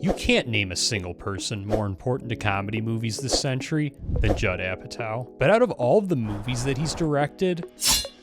You can't name a single person more important to comedy movies this century than Judd Apatow. But out of all of the movies that he's directed,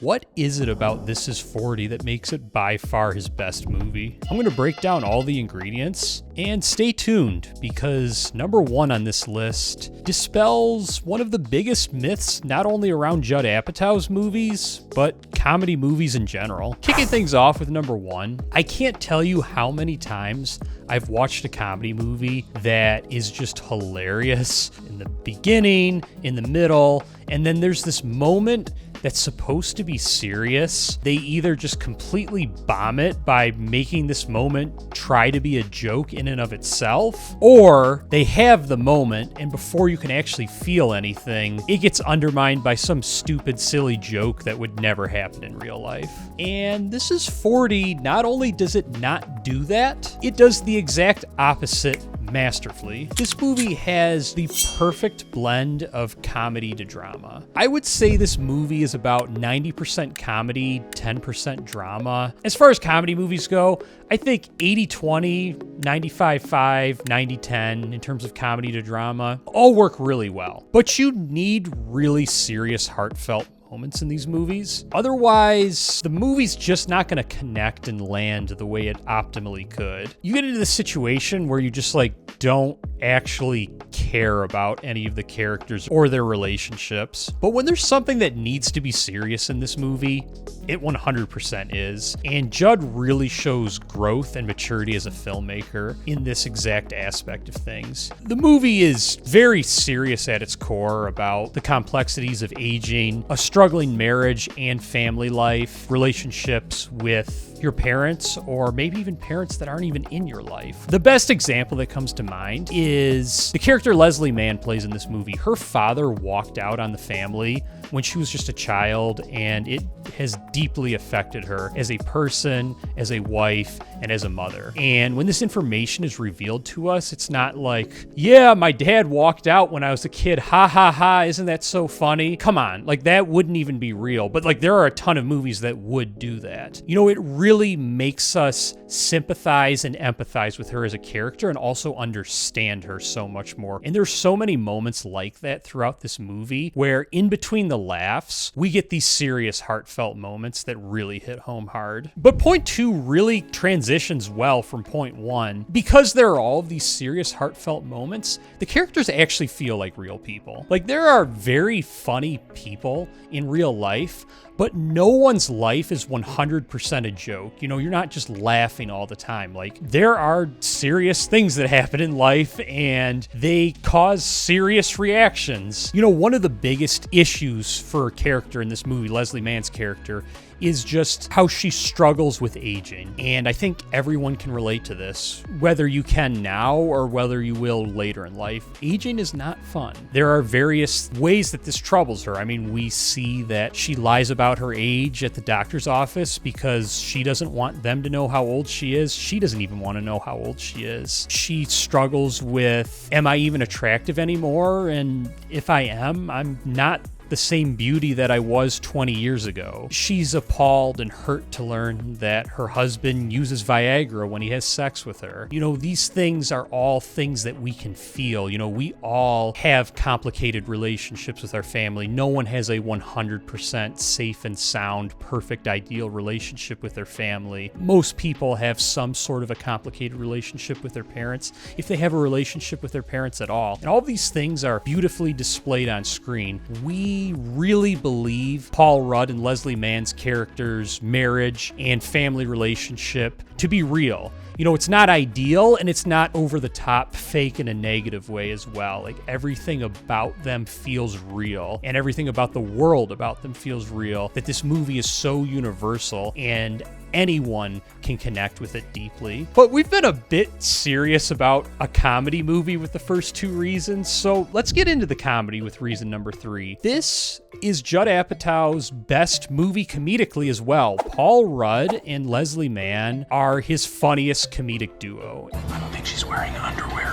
what is it about This Is 40 that makes it by far his best movie? I'm going to break down all the ingredients, and stay tuned, because number one on this list dispels one of the biggest myths not only around Judd Apatow's movies, but comedy movies in general. Kicking things off with number one, I can't tell you how many times I've watched a comedy movie that is just hilarious in the beginning, in the middle, and then there's this moment that's supposed to be serious. They either just completely bomb it by making this moment try to be a joke in and of itself, or they have the moment and before you can actually feel anything, it gets undermined by some stupid, silly joke that would never happen in real life. And This Is 40, not only does it not do that, it does the exact opposite masterfully. This movie has the perfect blend of comedy to drama. I would say this movie is about 90% comedy, 10% drama. As far as comedy movies go, I think 80-20, 95-5, 90-10 in terms of comedy to drama all work really well. But you need really serious, heartfelt moments in these movies. Otherwise, the movie's just not going to connect and land the way it optimally could. You get into the situation where you just don't actually care about any of the characters or their relationships. But when there's something that needs to be serious in this movie, it 100% is. And Judd really shows growth and maturity as a filmmaker in this exact aspect of things. The movie is very serious at its core about the complexities of aging, a struggling marriage and family life, relationships with your parents, or maybe even parents that aren't even in your life. The best example that comes to mind is the character Leslie Mann plays in this movie. Her father walked out on the family when she was just a child, and it has deeply affected her as a person, as a wife, and as a mother. And when this information is revealed to us, it's not like, yeah, my dad walked out when I was a kid, ha ha ha, isn't that so funny? Come on, that wouldn't even be real. But there are a ton of movies that would do that. It really makes us sympathize and empathize with her as a character and also understand her so much more. And there's so many moments like that throughout this movie where in between the laughs, we get these serious, heartfelt moments that really hit home hard. But point two really transitions well from point one. Because there are all of these serious, heartfelt moments, the characters actually feel like real people. There are very funny people in real life, but no one's life is 100% a joke. You're not just laughing all the time. There are serious things that happen in life and they cause serious reactions. One of the biggest issues for a character in this movie, Leslie Mann's character, is just how she struggles with aging. And I think everyone can relate to this, whether you can now or whether you will later in life. Aging is not fun. There are various ways that this troubles her. We see that she lies about her age at the doctor's office because she doesn't want them to know how old she is. She doesn't even want to know how old she is. She struggles with, am I even attractive anymore? And if I am, I'm not the same beauty that I was 20 years ago. She's appalled and hurt to learn that her husband uses Viagra when he has sex with her. These things are all things that we can feel. We all have complicated relationships with our family. No one has a 100% safe and sound, perfect, ideal relationship with their family. Most people have some sort of a complicated relationship with their parents, if they have a relationship with their parents at all. And all of these things are beautifully displayed on screen. We really believe Paul Rudd and Leslie Mann's characters' marriage and family relationship to be real. It's not ideal and it's not over the top, fake in a negative way as well. Everything about them feels real and everything about the world about them feels real, that this movie is so universal and anyone can connect with it deeply. But we've been a bit serious about a comedy movie with the first two reasons, so let's get into the comedy with reason number three. This is Judd Apatow's best movie comedically as well. Paul Rudd and Leslie Mann are his funniest comedic duo. I don't think she's wearing underwear.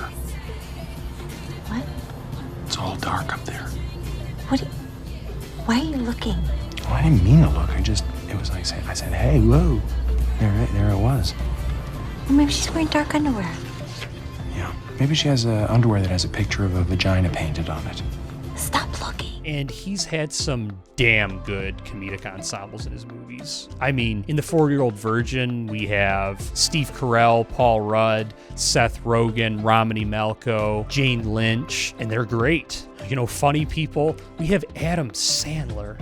What? It's all dark up there. Why are you looking? Well, I didn't mean to look. It was like I said, hey, whoa. There it was. Well, maybe she's wearing dark underwear. Maybe she has underwear that has a picture of a vagina painted on it. Stop looking. And he's had some damn good comedic ensembles in his movies. I mean, in The 40-Year-Old Virgin, we have Steve Carell, Paul Rudd, Seth Rogen, Romany Malco, Jane Lynch, and they're great. You know, funny people. We have Adam Sandler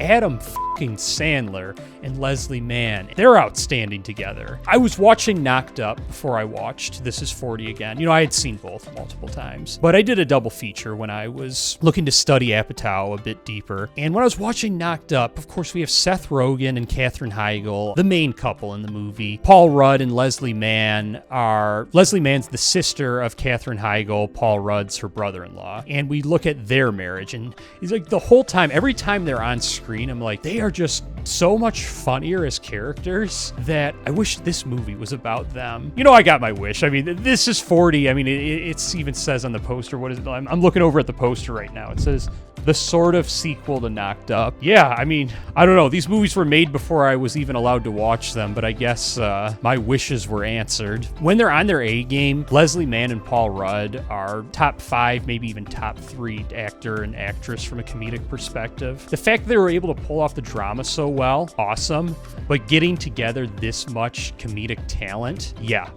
and Leslie Mann. They're outstanding together. I was watching Knocked Up before I watched This Is 40 again. You know, I had seen both multiple times, but I did a double feature when I was looking to study Apatow a bit deeper. And when I was watching Knocked Up, of course, we have Seth Rogen and Katherine Heigl, the main couple in the movie. Paul Rudd and Leslie Mann Leslie Mann's the sister of Katherine Heigl. Paul Rudd's her brother-in-law. And we look at their marriage, and he's like, the whole time, every time they're on screen, I'm like, they are just so much funnier as characters that I wish this movie was about them. You know, I got my wish. I mean, This Is 40. I mean, it even says on the poster, what is it? I'm looking over at the poster right now. It says, the sort of sequel to Knocked Up. Yeah, I mean, I don't know. These movies were made before I was even allowed to watch them, but I guess my wishes were answered. When they're on their A game, Leslie Mann and Paul Rudd are top 5, maybe even top 3 actor and actress from a comedic perspective. The fact that they were able to pull off the drama so well, awesome. But getting together this much comedic talent, yeah.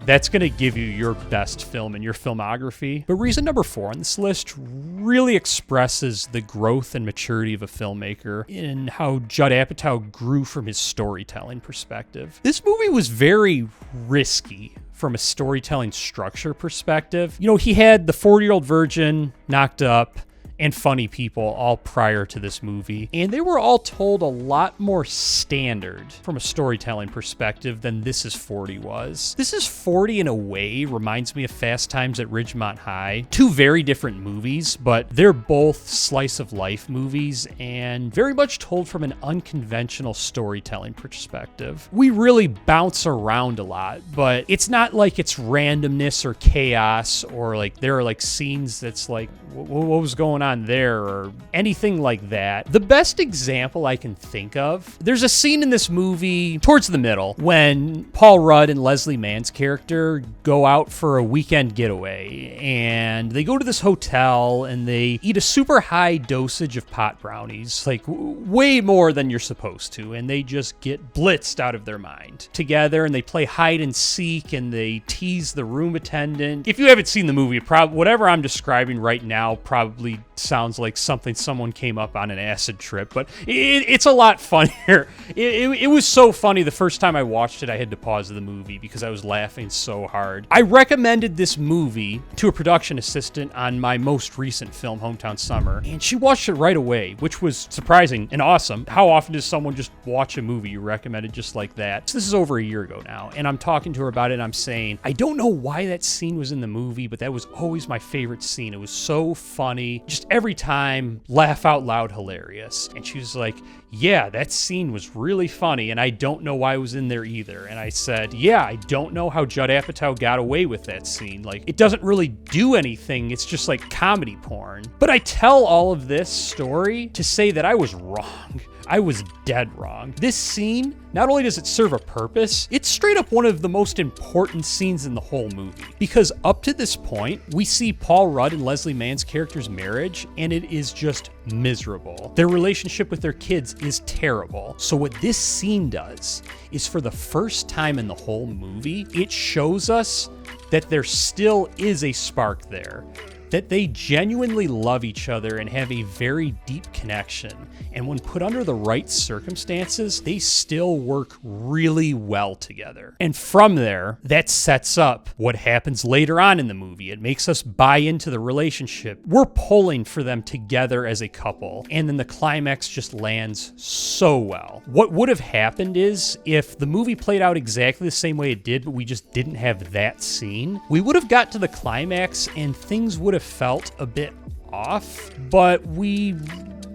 That's going to give you your best film in your filmography. But reason number 4 on this list really expresses the growth and maturity of a filmmaker in how Judd Apatow grew from his storytelling perspective. This movie was very risky from a storytelling structure perspective. You know, he had The 40-Year-Old Virgin, Knocked Up, and Funny People all prior to this movie. And they were all told a lot more standard from a storytelling perspective than This Is 40 was. This Is 40 in a way reminds me of Fast Times at Ridgemont High. 2 very different movies, but they're both slice of life movies and very much told from an unconventional storytelling perspective. We really bounce around a lot, but it's not like it's randomness or chaos or like there are like scenes that's like, what was going on there or anything like that. The best example I can think of, there's a scene in this movie towards the middle when Paul Rudd and Leslie Mann's character go out for a weekend getaway, and they go to this hotel and they eat a super high dosage of pot brownies, like way more than you're supposed to, and they just get blitzed out of their mind together, and they play hide and seek and they tease the room attendant. If you haven't seen the movie, whatever I'm describing right now probably sounds like something someone came up on an acid trip, but it's a lot funnier. It was so funny the first time I watched it, I had to pause the movie because I was laughing so hard. I recommended this movie to a production assistant on my most recent film, Hometown Summer, and she watched it right away, which was surprising and awesome. How often does someone just watch a movie you recommended just like that? So this is over a year ago now, and I'm talking to her about it, and I'm saying, I don't know why that scene was in the movie, but that was always my favorite scene. It was so funny. Just every time, laugh out loud, hilarious. And she was like, yeah, that scene was really funny, and I don't know why it was in there either. And I said, yeah, I don't know how Judd Apatow got away with that scene. Like, it doesn't really do anything. It's just like comedy porn. But I tell all of this story to say that I was wrong. I was dead wrong. This scene, not only does it serve a purpose, it's straight up one of the most important scenes in the whole movie. Because up to this point, we see Paul Rudd and Leslie Mann's character's marriage, and it is just miserable. Their relationship with their kids is terrible. So what this scene does is, for the first time in the whole movie, it shows us that there still is a spark there, that they genuinely love each other and have a very deep connection. And when put under the right circumstances, they still work really well together. And from there, that sets up what happens later on in the movie. It makes us buy into the relationship. We're pulling for them together as a couple. And then the climax just lands so well. What would have happened is, if the movie played out exactly the same way it did, but we just didn't have that scene, we would have got to the climax and things would have felt a bit off, but we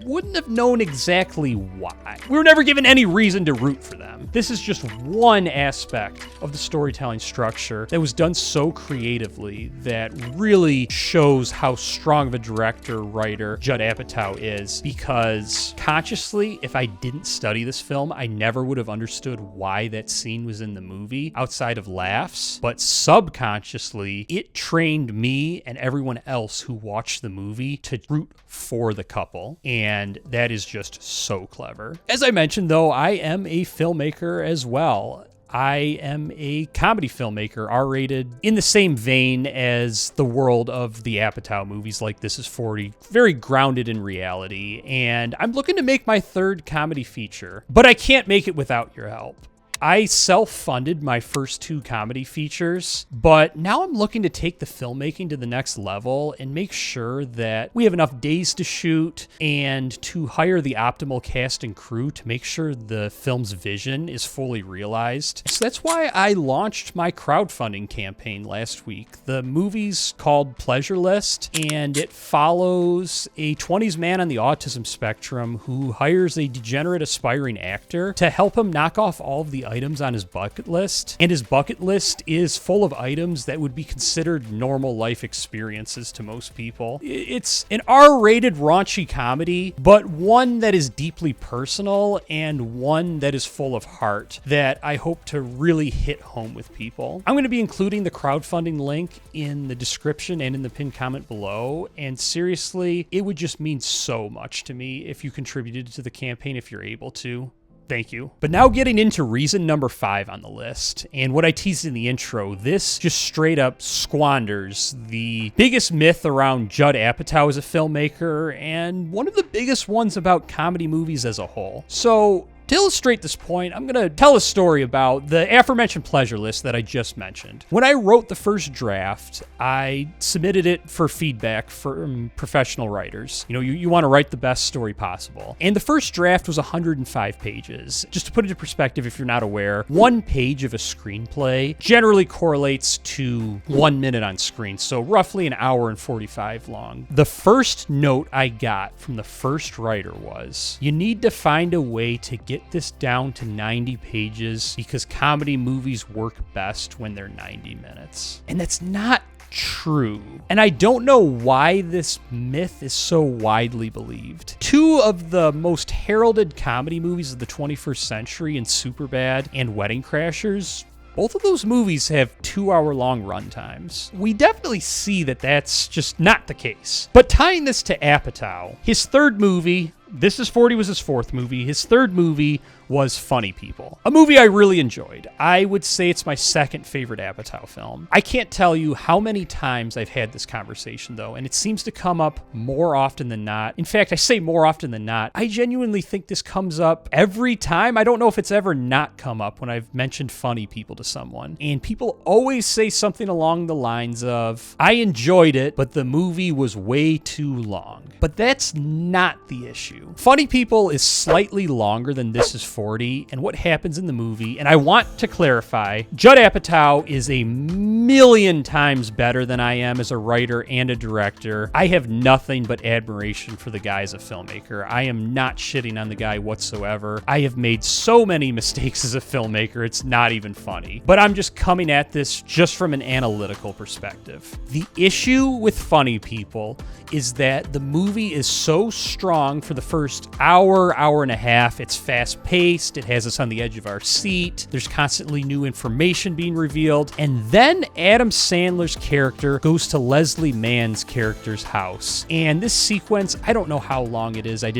wouldn't have known exactly why. We were never given any reason to root for them. them. This is just one aspect of the storytelling structure that was done so creatively that really shows how strong of a director, writer Judd Apatow is, because consciously, if I didn't study this film, I never would have understood why that scene was in the movie outside of laughs, but subconsciously, it trained me and everyone else who watched the movie to root for the couple, and that is just so clever. As I mentioned, though, I am a filmmaker as well. I am a comedy filmmaker, R-rated, in the same vein as the world of the Apatow movies like This Is 40, very grounded in reality, and I'm looking to make my third comedy feature, but I can't make it without your help. I self-funded my first 2 comedy features, but now I'm looking to take the filmmaking to the next level and make sure that we have enough days to shoot and to hire the optimal cast and crew to make sure the film's vision is fully realized. So that's why I launched my crowdfunding campaign last week. The movie's called Pleasure List, and it follows a 20s man on the autism spectrum who hires a degenerate aspiring actor to help him knock off all of the items on his bucket list, and his bucket list is full of items that would be considered normal life experiences to most people. It's an R-rated raunchy comedy, but one that is deeply personal and one that is full of heart that I hope to really hit home with people. I'm going to be including the crowdfunding link in the description and in the pinned comment below, and seriously, it would just mean so much to me if you contributed to the campaign if you're able to. Thank you. But now getting into reason number 5 on the list, and what I teased in the intro, this just straight up squanders the biggest myth around Judd Apatow as a filmmaker, and one of the biggest ones about comedy movies as a whole. So, to illustrate this point, I'm going to tell a story about the aforementioned Pleasure List that I just mentioned. When I wrote the first draft, I submitted it for feedback from professional writers. You want to write the best story possible. And the first draft was 105 pages. Just to put it in perspective, if you're not aware, 1 page of a screenplay generally correlates to 1 minute on screen, so roughly an hour and 45 long. The first note I got from the first writer was, you need to find a way to get this down to 90 pages because comedy movies work best when they're 90 minutes. And that's not true. And I don't know why this myth is so widely believed. 2 of the most heralded comedy movies of the 21st century in Superbad and Wedding Crashers, both of those movies have 2-hour-long runtimes. We definitely see that that's just not the case. But tying this to Apatow, his third movie, This Is 40 was his 4th movie. His 3rd movie was Funny People, a movie I really enjoyed. I would say it's my 2nd favorite Apatow film. I can't tell you how many times I've had this conversation, though, and it seems to come up more often than not. In fact, I say more often than not. I genuinely think this comes up every time. I don't know if it's ever not come up when I've mentioned Funny People to someone. And people always say something along the lines of, I enjoyed it, but the movie was way too long. But that's not the issue. Funny People is slightly longer than This Is 40, and what happens in the movie, and I want to clarify, Judd Apatow is a million times better than I am as a writer and a director. I have nothing but admiration for the guy as a filmmaker. I am not shitting on the guy whatsoever. I have made so many mistakes as a filmmaker, it's not even funny. But I'm just coming at this just from an analytical perspective. The issue with Funny People is that the movie is so strong for the first hour and a half. It's fast-paced. It has us on the edge of our seat. There's constantly new information being revealed. And then Adam Sandler's character goes to Leslie Mann's character's house. And this sequence, I don't know how long it is. I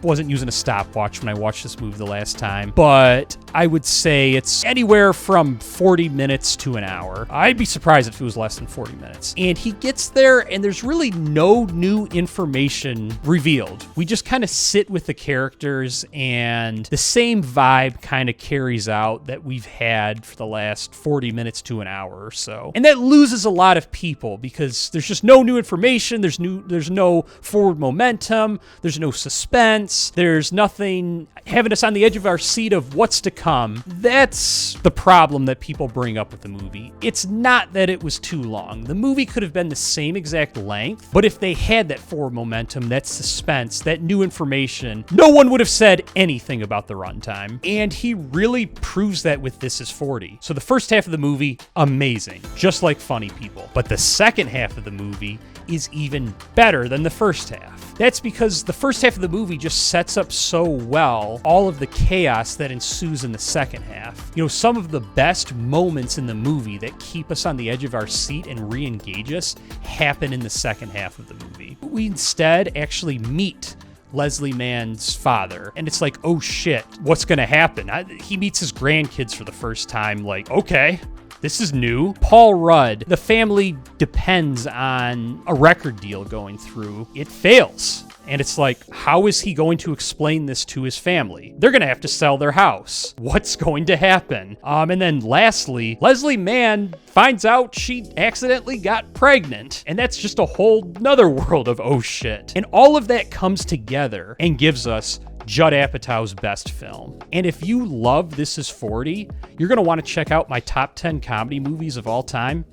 wasn't using a stopwatch when I watched this movie the last time, but I would say it's anywhere from 40 minutes to an hour. I'd be surprised if it was less than 40 minutes. And he gets there, and there's really no new information revealed. We just kind of sit with the characters, and the same vibe kind of carries out that we've had for the last 40 minutes to an hour or so. And that loses a lot of people because there's just no new information, there's no forward momentum, there's no suspense, there's nothing having us on the edge of our seat of what's to come. That's the problem that people bring up with the movie. It's not that it was too long. The movie could have been the same exact length, but if they had that forward momentum, that suspense, that new information, no one would have said anything about the runtime. runtime. And he really proves that with This Is 40. So the first half of the movie, amazing, just like Funny People. But the second half of the movie is even better than the first half. That's because the first half of the movie just sets up so well all of the chaos that ensues in the second half. You know, some of the best moments in the movie that keep us on the edge of our seat and re-engage us happen in the second half of the movie. We instead actually meet Leslie Mann's father, and it's like, oh shit, what's gonna happen? He meets his grandkids for the first time, like, okay, this is new. Paul Rudd, the family depends on a record deal going through. It fails. And it's like, how is he going to explain this to his family? They're going to have to sell their house. What's going to happen? And then lastly, Leslie Mann finds out she accidentally got pregnant. And that's just a whole nother world of oh shit. And all of that comes together and gives us Judd Apatow's best film. And if you love This Is 40, you're going to want to check out my top 10 comedy movies of all time.